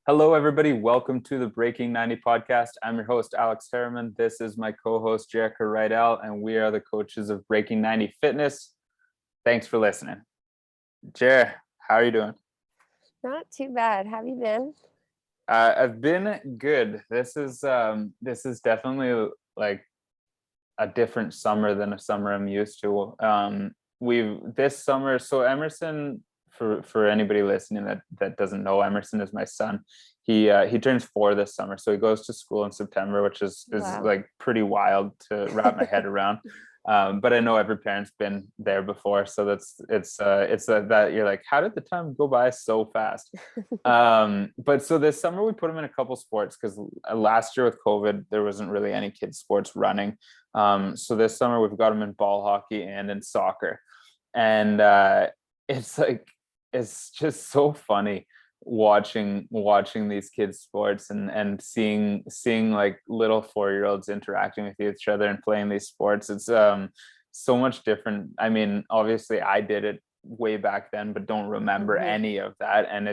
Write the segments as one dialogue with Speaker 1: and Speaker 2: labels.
Speaker 1: Hello, everybody. Welcome to the Breaking 90 podcast. I'm your host, Alex Harriman. This is my co-host, Jerrika and Alex, and we are the coaches of Breaking 90 Fitness. Thanks for listening. Jer, how are you doing?
Speaker 2: Not too bad. How have you been?
Speaker 1: I've been good. This is definitely like a different summer than a summer I'm used to. We've this summer, so Emerson, for anybody listening that doesn't know, Emerson is my son. He turns 4 this summer, so he goes to school in September, which is
Speaker 2: Wow.
Speaker 1: like pretty wild to wrap my head around. But I know every parent's been there before, so it's that you're like, how did the time go by so fast? But so this summer we put him in a couple sports because last year with COVID there wasn't really any kids sports running. So this summer we've got him in ball hockey and in soccer, and it's like it's just so funny watching these kids sports and seeing like little 4-year-olds interacting with each other and playing these sports. It's so much different. I mean, obviously I did it way back then but don't remember
Speaker 2: Mhm.
Speaker 1: any of that, and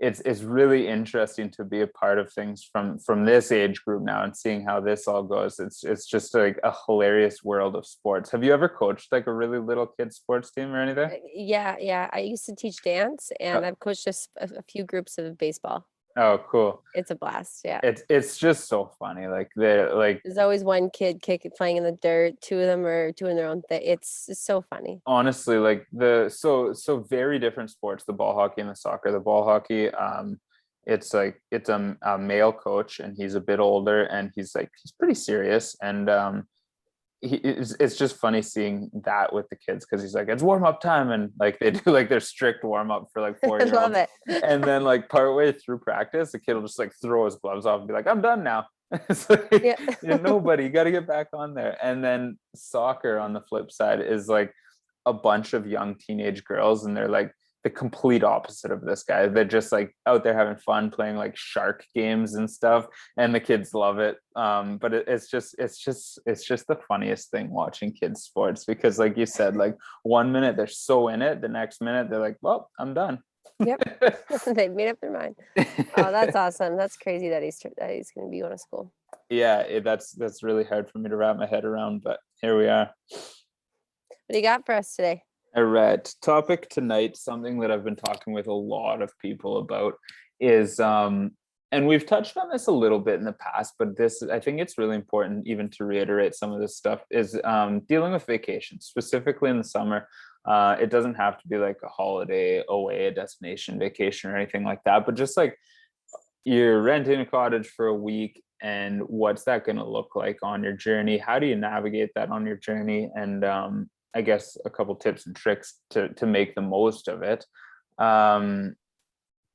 Speaker 1: it's really interesting to be a part of things from this age group now and seeing how this all goes. It's just like a hilarious world of sports. Have you ever coached like a really little kid sports team or anything?
Speaker 2: Yeah. I used to teach dance, and
Speaker 1: Oh,
Speaker 2: I've coached just a few groups of baseball.
Speaker 1: oh, cool.
Speaker 2: It's a blast. Yeah.
Speaker 1: It's just so funny. Like they're like,
Speaker 2: There's always one kid playing in the dirt. Two of them are doing their own thing. It's so funny.
Speaker 1: honestly, like so very different sports, the ball hockey and the soccer. The ball hockey, it's like it's a male coach and he's a bit older and he's pretty serious, and it's just funny seeing that with the kids because he's like, it's warm up time, and like they do like their strict warm up for like four
Speaker 2: I
Speaker 1: year
Speaker 2: love
Speaker 1: olds,
Speaker 2: it.
Speaker 1: and then like partway through practice the kid will just like throw his gloves off and be like, I'm done now. It's like,
Speaker 2: Yeah.
Speaker 1: nobody, you got to get back on there. And then soccer on the flip side is like a bunch of young teenage girls, and they're like the complete opposite of this guy. They're just like out there having fun playing like shark games and stuff, and the kids love it. But it's just the funniest thing watching kids sports because, like you said, like 1 minute they're so in it, the next minute they're like, well, I'm done.
Speaker 2: Yep. They've made up their mind. Oh, that's awesome. That's crazy that he's going to be going to school.
Speaker 1: Yeah, that's really hard for me to wrap my head around, but here we are.
Speaker 2: What do you got for us today?
Speaker 1: All right. Topic tonight, something that I've been talking with a lot of people about is and we've touched on this a little bit in the past, but this, I think it's really important even to reiterate some of this stuff, is dealing with vacations, specifically in the summer. It doesn't have to be like a holiday away, a destination vacation or anything like that, but just like you're renting a cottage for a week, and what's that going to look like on your journey? How do you navigate that on your journey? And I guess a couple tips and tricks to make the most of it. um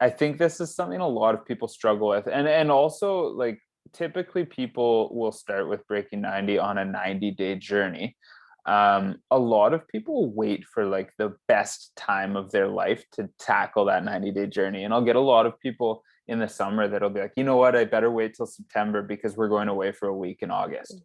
Speaker 1: I think this is something a lot of people struggle with, and also like typically people will start with Breaking 90 on a 90-day journey. A lot of people wait for like the best time of their life to tackle that 90-day journey, and I'll get a lot of people in the summer that'll be like, you know what, I better wait till September because we're going away for a week in August.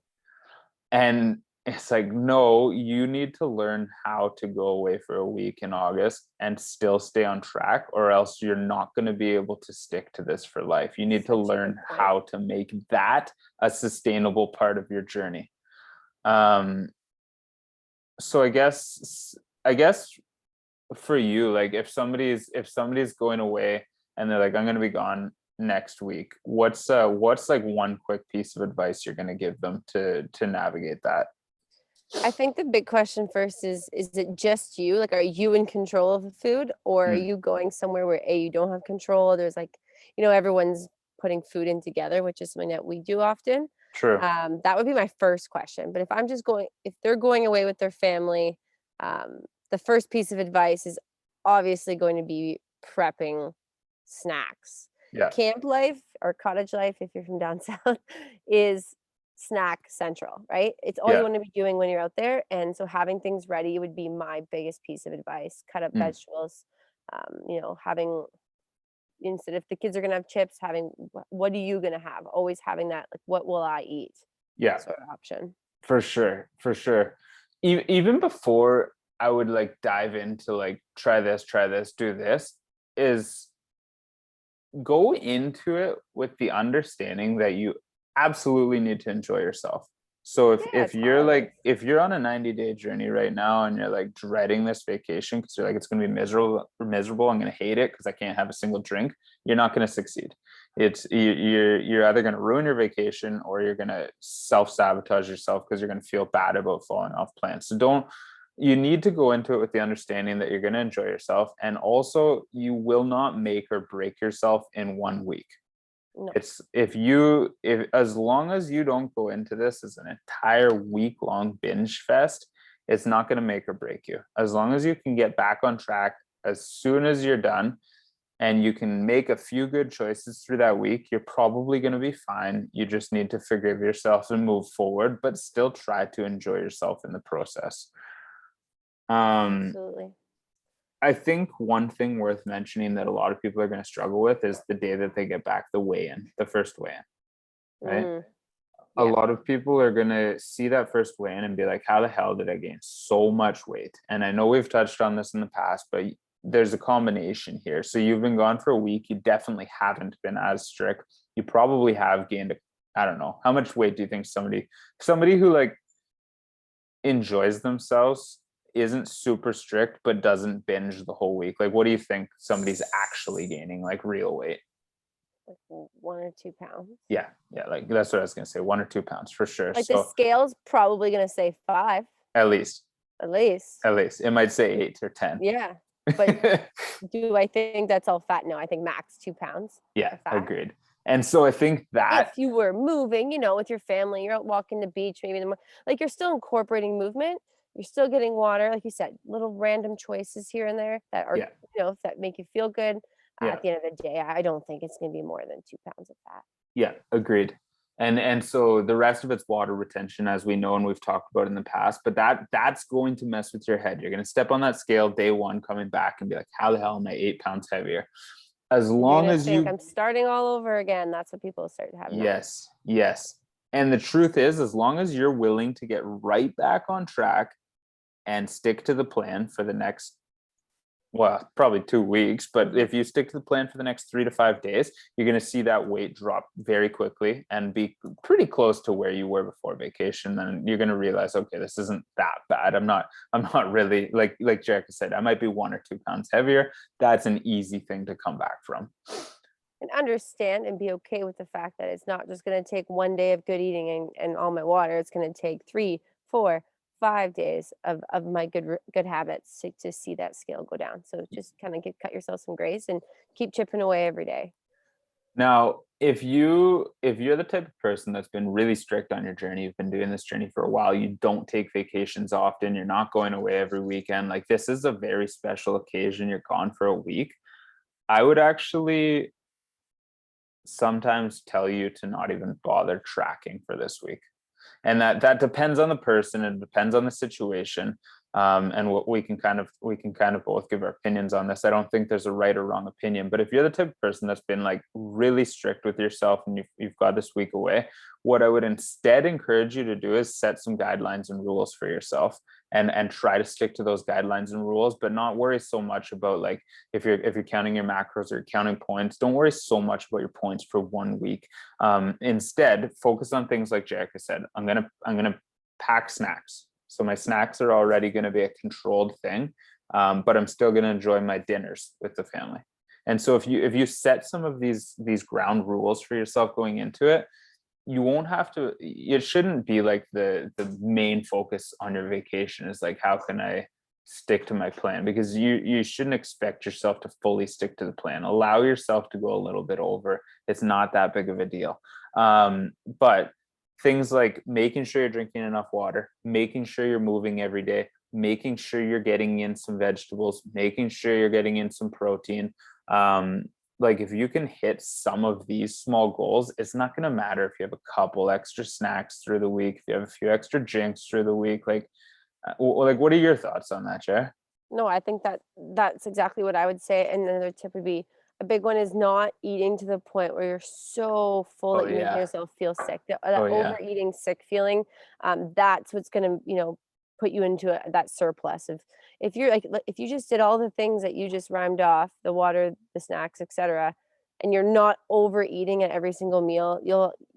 Speaker 1: And it's like, no, you need to learn how to go away for a week in August and still stay on track, or else you're not going to be able to stick to this for life. You need to
Speaker 2: Such a
Speaker 1: learn
Speaker 2: good point.
Speaker 1: how to make that a sustainable part of your journey. Um, so I guess for you, like if somebody's going away and they're like, I'm going to be gone next week, what's like one quick piece of advice you're going to give them to navigate that?
Speaker 2: I think the big question first is it just you? Like, are you in control of the food, or are
Speaker 1: Mm,
Speaker 2: you going somewhere where you don't have control? There's like, everyone's putting food in together, which is something that we do often.
Speaker 1: true.
Speaker 2: That would be my first question. But if they're going away with their family, um, the first piece of advice is obviously going to be prepping snacks.
Speaker 1: Yeah.
Speaker 2: Camp life or cottage life, if you're from down south, is snack central, right? It's all you
Speaker 1: Yeah.
Speaker 2: want to be doing when you're out there. And so having things ready would be my biggest piece of advice. Cut up
Speaker 1: Mm,
Speaker 2: vegetables, having instead if the kids are gonna have chips, having what are you gonna have? Always having that like what will I eat
Speaker 1: yeah,
Speaker 2: sort of option.
Speaker 1: for sure. For sure. Even before I would like dive into like try this, do this, is go into it with the understanding that you absolutely need to enjoy yourself. So
Speaker 2: Yeah,
Speaker 1: if you're
Speaker 2: totally.
Speaker 1: like, if you're on a 90-day journey right now and you're like dreading this vacation because you're like, it's going to be miserable, I'm going to hate it because I can't have a single drink, you're not going to succeed. You're either going to ruin your vacation or you're going to self-sabotage yourself because you're going to feel bad about falling off plans. So don't, you need to go into it with the understanding that you're going to enjoy yourself, and also you will not make or break yourself in 1 week.
Speaker 2: No.
Speaker 1: It's if as long as you don't go into this as an entire week long binge fest, it's not going to make or break you. As long as you can get back on track as soon as you're done and you can make a few good choices through that week, you're probably going to be fine. You just need to forgive yourself and move forward, but still try to enjoy yourself in the process.
Speaker 2: Absolutely.
Speaker 1: I think one thing worth mentioning that a lot of people are going to struggle with is the day that they get back, the weigh-in, the first weigh-in, right? A
Speaker 2: Yeah.
Speaker 1: lot of people are going to see that first weigh-in and be like, how the hell did I gain so much weight? And I know we've touched on this in the past, but there's a combination here. So you've been gone for a week. You definitely haven't been as strict. You probably have gained, I don't know, how much weight do you think somebody who like enjoys themselves, isn't super strict, but doesn't binge the whole week? Like, what do you think somebody's actually gaining, like real weight?
Speaker 2: Like 1 or 2 pounds.
Speaker 1: Yeah, like that's what I was gonna say, 1 or 2 pounds for sure.
Speaker 2: Like the
Speaker 1: So
Speaker 2: scale's probably gonna say 5
Speaker 1: at least,
Speaker 2: at least.
Speaker 1: it might say 8 or 10.
Speaker 2: Yeah. But do I think that's all fat? No, I think max 2 pounds
Speaker 1: Yeah,
Speaker 2: of fat.
Speaker 1: agreed. And so I think that,
Speaker 2: If you were moving, with your family, you're out walking the beach, maybe like you're still incorporating movement, you're still getting water, like you said, little random choices here and there that are,
Speaker 1: yeah,
Speaker 2: that make you feel good.
Speaker 1: yeah,
Speaker 2: At the end of the day, I don't think it's gonna be more than 2 pounds of fat.
Speaker 1: yeah, agreed. And so the rest of it's water retention, as we know and we've talked about in the past, but that's going to mess with your head. You're going to step on that scale day one coming back and be like, how the hell am I 8 pounds heavier? As
Speaker 2: You're
Speaker 1: long
Speaker 2: gonna
Speaker 1: as
Speaker 2: think
Speaker 1: you,
Speaker 2: I'm starting all over again. That's what people start having.
Speaker 1: yes. And the truth is, as long as you're willing to get right back on track and stick to the plan for the next, well, probably 2 weeks, but if you stick to the plan for the next 3 to 5 days, you're going to see that weight drop very quickly and be pretty close to where you were before vacation. Then you're going to realize, okay, this isn't that bad. I'm not really, like Jerrika said, I might be 1 or 2 pounds heavier. That's an easy thing to come back from.
Speaker 2: And understand and be okay with the fact that it's not just gonna take one day of good eating and all my water. It's gonna take 3, 4, 5 days of my good habits to see that scale go down. So just kind of cut yourself some grace and keep chipping away every day.
Speaker 1: Now, if you're the type of person that's been really strict on your journey, you've been doing this journey for a while, you don't take vacations often, you're not going away every weekend, like this is a very special occasion, you're gone for a week, I would actually sometimes tell you to not even bother tracking for this week. And that depends on the person and depends on the situation. And what we can kind of both give our opinions on this. I don't think there's a right or wrong opinion, but if you're the type of person that's been like really strict with yourself and you've got this week away, what I would instead encourage you to do is set some guidelines and rules for yourself and try to stick to those guidelines and rules, but not worry so much about, like, if you're counting your macros or counting points, don't worry so much about your points for 1 week. Instead, focus on things like Jerrika said. I'm gonna pack snacks. So my snacks are already going to be a controlled thing, but I'm still going to enjoy my dinners with the family. And so if you set some of these ground rules for yourself going into it, you won't have to. It shouldn't be like the main focus on your vacation is like, how can I stick to my plan? Because you shouldn't expect yourself to fully stick to the plan. Allow yourself to go a little bit over. It's not that big of a deal. But things like making sure you're drinking enough water, making sure you're moving every day, making sure you're getting in some vegetables, making sure you're getting in some protein. Like if you can hit some of these small goals, it's not going to matter if you have a couple extra snacks through the week, if you have a few extra drinks through the week. Like what are your thoughts on that, Jer?
Speaker 2: No, I think that's exactly what I would say. And another tip would be, a big one is not eating to the point where you're so full
Speaker 1: Oh
Speaker 2: that you're making
Speaker 1: yeah.
Speaker 2: yourself feel sick. That
Speaker 1: Oh yeah.
Speaker 2: overeating sick feeling, that's what's gonna, put you into that surplus of, if you're like, if you just did all the things that you just rhymed off, the water, the snacks, etc., and you're not overeating at every single meal,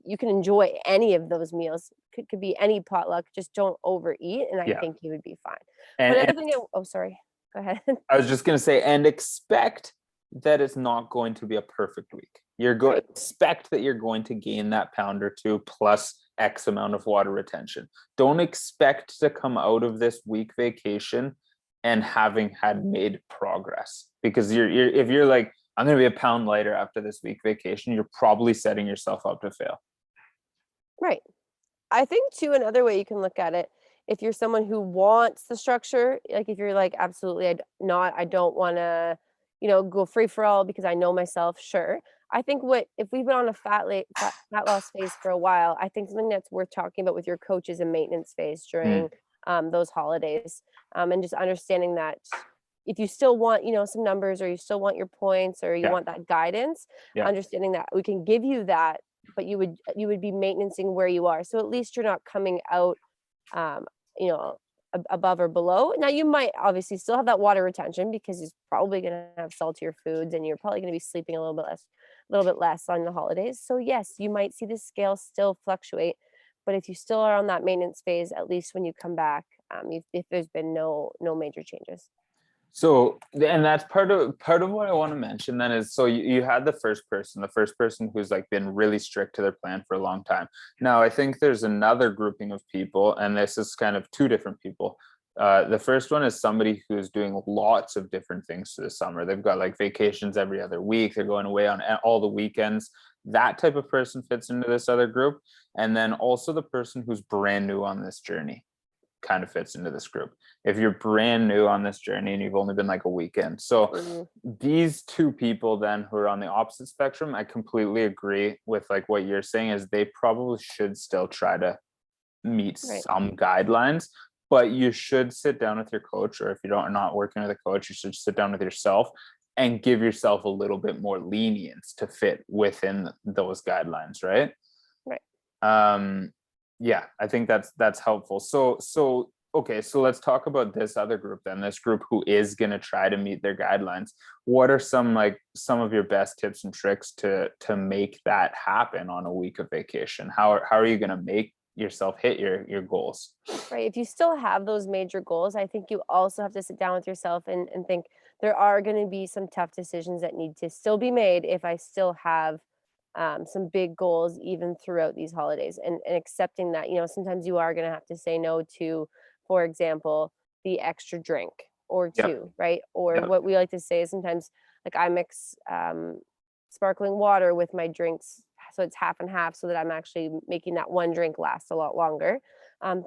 Speaker 2: you can enjoy any of those meals. Could be any potluck, just don't overeat, and I
Speaker 1: Yeah.
Speaker 2: think you would be fine. But
Speaker 1: And
Speaker 2: another thing oh, sorry. Go ahead.
Speaker 1: I was just going to say, and expect that it's not going to be a perfect week.
Speaker 2: Right.
Speaker 1: Expect that you're going to gain that pound or two plus X amount of water retention. Don't expect to come out of this week vacation and having had made progress, because you're if you're like, I'm going to be a pound lighter after this week vacation, you're probably setting yourself up to fail.
Speaker 2: Right. I think too, another way you can look at it, if you're someone who wants the structure, like if you're like, absolutely, I don't want to, go free for all because I know myself. Sure. I think if we've been on a fat loss phase for a while, I think something that's worth talking about with your coach is a maintenance phase
Speaker 1: Mm,
Speaker 2: during those holidays, and just understanding that if you still want, some numbers, or you still want your points, or you
Speaker 1: yeah.
Speaker 2: want that guidance,
Speaker 1: Yeah.
Speaker 2: understanding that we can give you that, but you would be maintaining where you are. So at least you're not coming out, um, you know, above or below. Now you might obviously still have that water retention because you're probably going to have saltier foods, and you're probably going to be sleeping a little bit less on the holidays. So yes, you might see the scale still fluctuate, but if you still are on that maintenance phase, at least when you come back, if there's been no major changes.
Speaker 1: So, and that's part of what I want to mention then is, so you had the first person who's like been really strict to their plan for a long time. Now, I think there's another grouping of people, and this is kind of two different people. The first one is somebody who's doing lots of different things for the summer. They've got like vacations every other week. They're going away on all the weekends. That type of person fits into this other group. And then also the person who's brand new on this journey kind of fits into this group. If you're brand new on this journey and you've only been like a weekend. So
Speaker 2: Mhm.
Speaker 1: these two people then who are on the opposite spectrum, I completely agree with like what you're saying, is they probably should still try to meet
Speaker 2: Right.
Speaker 1: some guidelines, but you should sit down with your coach, or if you don't are not working with a coach, you should sit down with yourself and give yourself a little bit more lenience to fit within those guidelines, right?
Speaker 2: Right.
Speaker 1: um yeah, I think that's helpful. So okay, so let's talk about this other group then, this group who is going to try to meet their guidelines. What are some of your best tips and tricks to make that happen on a week of vacation? How are you going to make yourself hit your goals?
Speaker 2: Right. If you still have those major goals, I think you also have to sit down with yourself and think there are going to be some tough decisions that need to still be made if I still have some big goals even throughout these holidays, and accepting that, sometimes you are going to have to say no to, for example, the extra drink or
Speaker 1: Yep.
Speaker 2: two, right? Or
Speaker 1: Yep.
Speaker 2: what we like to say is sometimes, like, I mix sparkling water with my drinks, so it's half and half, so that I'm actually making that one drink last a lot longer.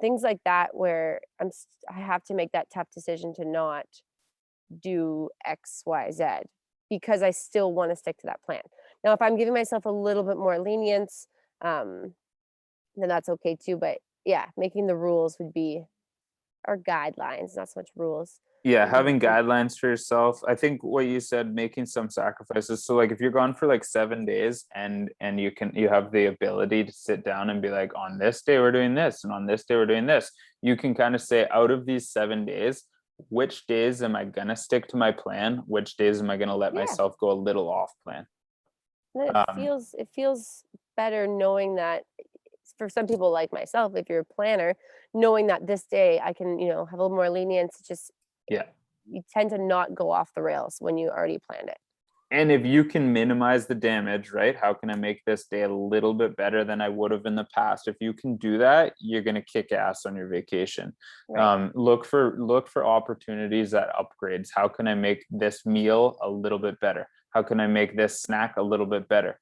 Speaker 2: Things like that, where I have to make that tough decision to not do X, Y, Z because I still want to stick to that plan. Now, if I'm giving myself a little bit more lenience, um, then that's okay too. But yeah, making the rules would be, or guidelines, not so much rules,
Speaker 1: Yeah,
Speaker 2: would be
Speaker 1: having
Speaker 2: the
Speaker 1: guidelines for yourself. I think what you said, making some sacrifices. So like if you're gone for like 7 days and you have the ability to sit down and be like, on this day we're doing this, and on this day we're doing this, you can kind of say, out of these 7 days, which days am I gonna stick to my plan? Which days am I gonna let
Speaker 2: yeah.
Speaker 1: myself go a little off plan?
Speaker 2: Then it
Speaker 1: Um,
Speaker 2: feels it feels better knowing that, for some people like myself, if you're a planner, knowing that this day I can, have a little more lenience. Just
Speaker 1: yeah.
Speaker 2: you tend to not go off the rails when you already planned it.
Speaker 1: And if you can minimize the damage, right? How can I make this day a little bit better than I would have in the past? If you can do that, you're going to kick ass on your vacation.
Speaker 2: Right.
Speaker 1: Look for opportunities at upgrades. How can I make this meal a little bit better? How can I make this snack a little bit better?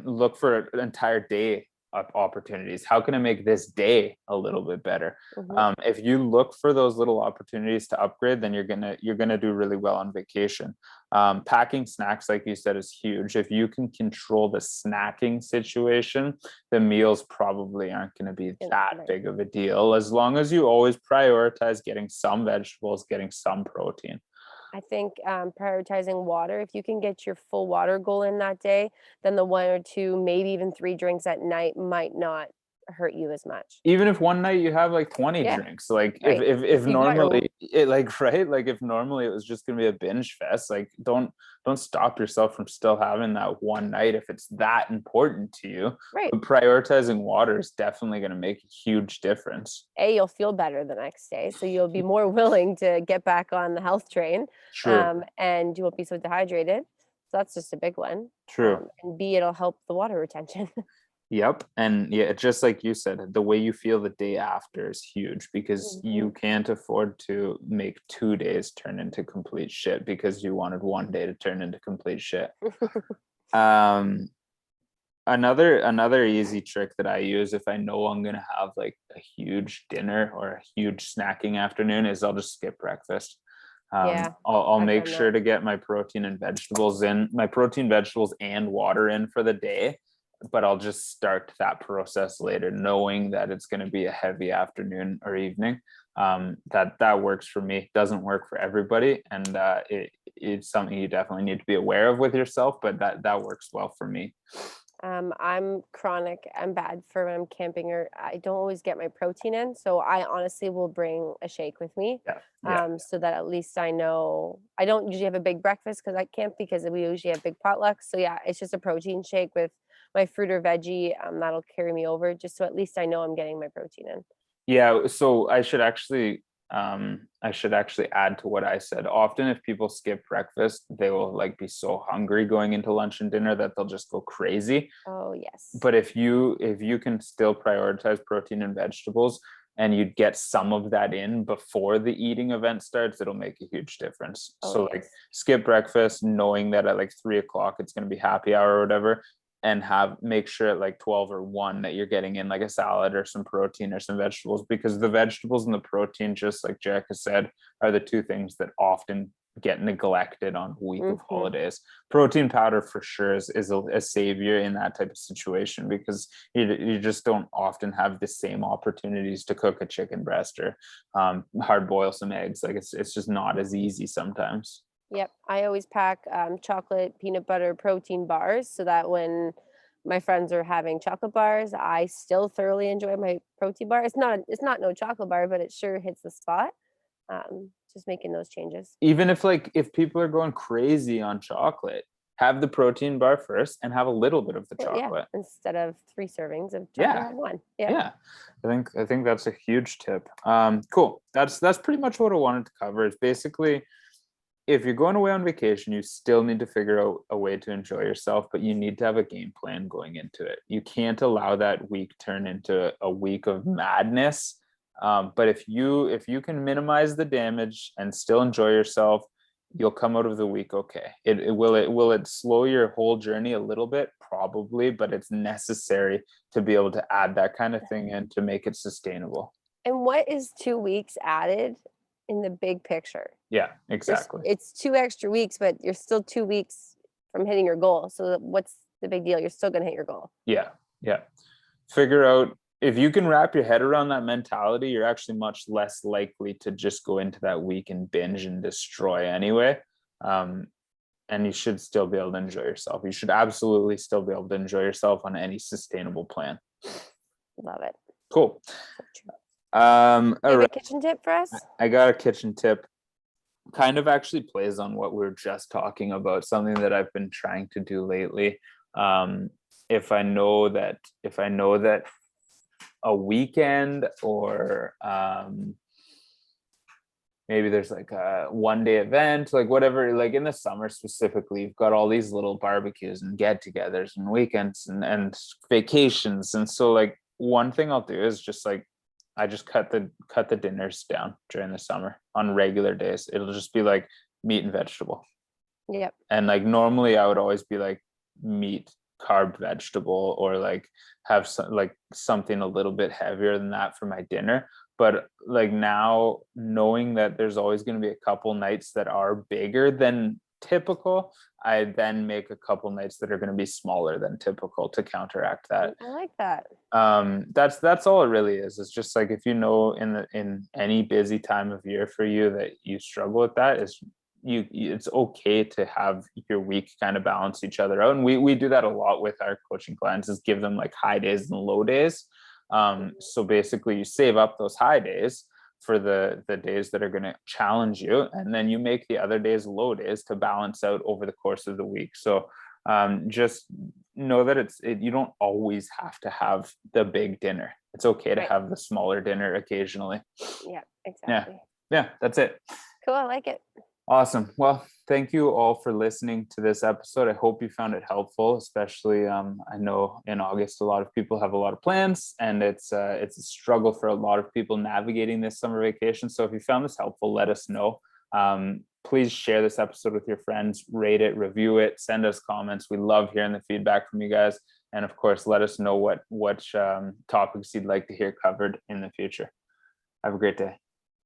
Speaker 1: Look for an entire day opportunities. How can I make this day a little bit better?
Speaker 2: Hmm.
Speaker 1: If you look for those little opportunities to upgrade, then you're gonna do really well on vacation. Packing snacks, like you said, is huge. If you can control the snacking situation, the meals probably aren't going to be that
Speaker 2: Right.
Speaker 1: big of a deal, as long as you always prioritize getting some vegetables, getting some protein.
Speaker 2: I think prioritizing water, if you can get your full water goal in that day, then the one or two, maybe even three drinks at night might not hurt you as much.
Speaker 1: Even if one night you have like 20
Speaker 2: Yeah,
Speaker 1: drinks, like
Speaker 2: right.
Speaker 1: if
Speaker 2: You've got your
Speaker 1: normally it like, right, like if normally it was just gonna be a binge fest, like don't stop yourself from still having that one night if it's that important to you.
Speaker 2: right.
Speaker 1: But prioritizing water is definitely going to make a huge difference.
Speaker 2: You'll feel better the next day, so you'll be more willing to get back on the health train,
Speaker 1: True.
Speaker 2: and you won't be so dehydrated. So that's just a big one.
Speaker 1: True.
Speaker 2: And B, it'll help the water retention.
Speaker 1: Yep. And yeah, just like you said, the way you feel the day after is huge because you
Speaker 2: Mhm.
Speaker 1: can't afford to make 2 days turn into complete shit because you wanted one day to turn into complete shit. Um, another easy trick that I use if I know I'm gonna have like a huge dinner or a huge snacking afternoon is I'll just skip breakfast.
Speaker 2: Yeah,
Speaker 1: I'll
Speaker 2: I've
Speaker 1: make
Speaker 2: done
Speaker 1: sure
Speaker 2: that.
Speaker 1: to get my protein and vegetables in, my protein, vegetables, and water in for the day, but I'll just start that process later, knowing that it's going to be a heavy afternoon or evening. That works for me. Doesn't work for everybody, and it's something you definitely need to be aware of with yourself. But that works well for me.
Speaker 2: I'm chronic. I'm bad for when I'm camping, or I don't always get my protein in. So I honestly will bring a shake with me,
Speaker 1: Yeah, yeah,
Speaker 2: so that at least I know I don't usually have a big breakfast because I camp because we usually have big potlucks. So yeah, it's just a protein shake with my fruit or veggie. That'll carry me over, just so at least I know I'm getting my protein in.
Speaker 1: yeah. So I should actually add to what I said. Often, if people skip breakfast, they will like be so hungry going into lunch and dinner that they'll just go crazy.
Speaker 2: Oh yes.
Speaker 1: But if you can still prioritize protein and vegetables and you get some of that in before the eating event starts, it'll make a huge difference.
Speaker 2: Oh
Speaker 1: So like
Speaker 2: yes.
Speaker 1: skip breakfast, knowing that at like 3 o'clock it's going to be happy hour or whatever, and make sure at like 12 or 1 that you're getting in like a salad or some protein or some vegetables, because the vegetables and the protein, just like Jerrika said, are the two things that often get neglected on a week of
Speaker 2: Hmm.
Speaker 1: holidays. Protein powder for sure is a savior in that type of situation, because you just don't often have the same opportunities to cook a chicken breast or hard boil some eggs. Like it's just not as easy sometimes.
Speaker 2: Yep, I always pack chocolate peanut butter protein bars so that when my friends are having chocolate bars, I still thoroughly enjoy my protein bar. It's not no chocolate bar, but it sure hits the spot. Just making those changes.
Speaker 1: Even if people are going crazy on chocolate, have the protein bar first and have a little bit of the
Speaker 2: Well, yeah,
Speaker 1: chocolate.
Speaker 2: instead of 3 servings of chocolate,
Speaker 1: Yeah,
Speaker 2: have one. Yep.
Speaker 1: yeah. I think that's a huge tip. Cool. That's pretty much what I wanted to cover. Is basically, if you're going away on vacation, you still need to figure out a way to enjoy yourself, but you need to have a game plan going into it. You can't allow that week turn into a week of madness. But if you can minimize the damage and still enjoy yourself, you'll come out of the week okay. It will slow your whole journey a little bit, probably, but it's necessary to be able to add that kind of thing in to make it sustainable.
Speaker 2: And what is 2 weeks added in the big picture?
Speaker 1: Yeah, exactly.
Speaker 2: It's 2 extra weeks, but you're still 2 weeks from hitting your goal. So what's the big deal? You're still going to hit your goal.
Speaker 1: Yeah, yeah. Figure out, if you can wrap your head around that mentality, you're actually much less likely to just go into that week and binge and destroy anyway. Um, and you should still be able to enjoy yourself. You should absolutely still be able to enjoy yourself on any sustainable plan.
Speaker 2: Love it.
Speaker 1: Cool.
Speaker 2: So true.
Speaker 1: All
Speaker 2: You have a
Speaker 1: right.
Speaker 2: kitchen tip for us?
Speaker 1: I got a kitchen tip. Kind of actually plays on what we were just talking about, something that I've been trying to do lately. Um, if I know that a weekend or maybe there's like a 1 day event, like whatever, like in the summer specifically, you've got all these little barbecues and get-togethers and weekends and vacations. And so like one thing I'll do is just like I just cut the dinners down during the summer on regular days. It'll just be like meat and vegetable.
Speaker 2: Yep.
Speaker 1: And like normally I would always be like meat, carb, vegetable, or like have something a little bit heavier than that for my dinner. But like now, knowing that there's always going to be a couple nights that are bigger than typical, I then make a couple nights that are going to be smaller than typical to counteract that.
Speaker 2: I like that.
Speaker 1: That's all it really is. It's just like, if you know in any busy time of year for you that you struggle with that, is it's okay to have your week kind of balance each other out. And we do that a lot with our coaching clients, is give them like high days and low days. So basically you save up those high days for the days that are going to challenge you, and then you make the other days low days to balance out over the course of the week. So just know that you don't always have to have the big dinner. It's okay to
Speaker 2: Right.
Speaker 1: have the smaller dinner occasionally.
Speaker 2: Yeah, exactly.
Speaker 1: Yeah, that's it.
Speaker 2: Cool. I like it.
Speaker 1: Awesome. Well, thank you all for listening to this episode. I hope you found it helpful, especially I know in August a lot of people have a lot of plans, and it's a struggle for a lot of people navigating this summer vacation. So if you found this helpful, let us know. Please share this episode with your friends, rate it, review it, send us comments. We love hearing the feedback from you guys. And of course, let us know what topics you'd like to hear covered in the future. Have a great day.